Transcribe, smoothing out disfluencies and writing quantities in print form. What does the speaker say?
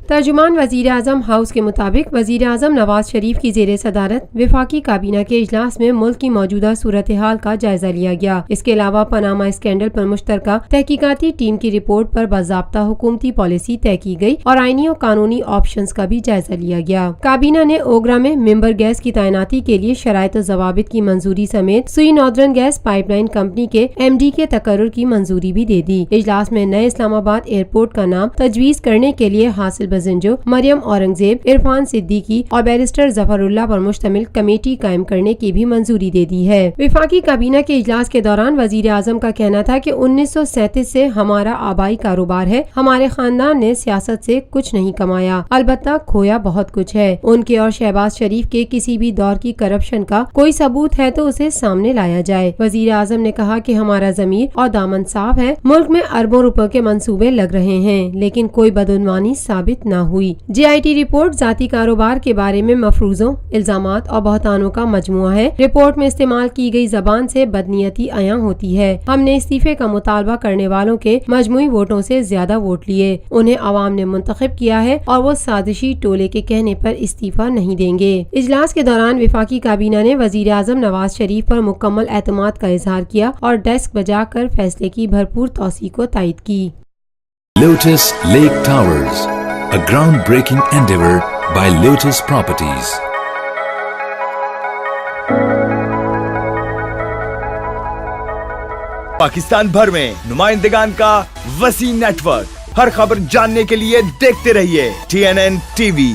तर्जुमान वजीर आजम हाउस के मुताबिक वजीर आजम नवाज शरीफ की ज़ेरे सदारत विफाकी काबीना के इजलास में मुल्क की मौजूदा सूरत हाल का जायजा लिया गया। इसके अलावा पनामा स्कैंडल पर मुश्तरका तहकीकाती टीम की रिपोर्ट पर बाज़ाब्ता हुकूमती पॉलिसी तय की गई और आईनी और कानूनी ऑप्शंस का भी जायजा लिया गया। काबीना ने ओगरा में मिंबर गैस की तैनाती के लिए शराइत और ज़वाबित की मंजूरी समेत सुई नॉर्दर्न गैस पाइपलाइन कंपनी के MD के तकर्रुर की मंजूरी भी दे दी। इजलास में नए इस्लामाबाद एयरपोर्ट का नाम तजवीज़ करने के लिए हासिल बजंजो, मरियम औरंगजेब, इरफान सिद्दीकी और बैरिस्टर जफरुल्लाह पर मुश्तमिल कमेटी कायम करने की भी मंजूरी दे दी है। विफाकी काबीना के इजलास के दौरान वजीर आजम का कहना था कि 1937 से हमारा आबाई कारोबार है, हमारे खानदान ने सियासत से कुछ नहीं कमाया, अलबत्ता खोया बहुत कुछ है। उनके और शहबाज शरीफ के किसी भी दौर की करप्शन का कोई सबूत है तो उसे सामने लाया जाए। वजीर आजम ने कहा कि हमारा ज़मीर और दामन साफ है, मुल्क में अरबों रुपयों के मंसूबे लग रहे हैं, लेकिन कोई बदउनवानी साबित न हुई। JIT रिपोर्ट जाती कारोबार के बारे में मफरूजों, इल्जामात और बहतानों का मजमुआ है। रिपोर्ट में इस्तेमाल की गई जबान से बदनीयती अयां होती है। हमने इस्तीफे का मुतालबा करने वालों के मजमुई वोटों से ज्यादा वोट लिए, उन्हें अवाम ने मुंतखब किया है और वो साजिशी टोले के कहने पर इस्तीफा नहीं देंगे। इजलास के दौरान विफाकी काबीना ने वजीर आजम नवाज शरीफ पर मुकम्मल एतमाद का इजहार किया और डेस्क बजाकर फैसले की भरपूर तौसीक को तायद की। Lotus Lake Towers, a groundbreaking endeavor by Lotus Properties. Pakistan भर में नुमाइंदगान का वसी नेटवर्क, हर खबर जानने के लिए देखते रहिए TNN TV।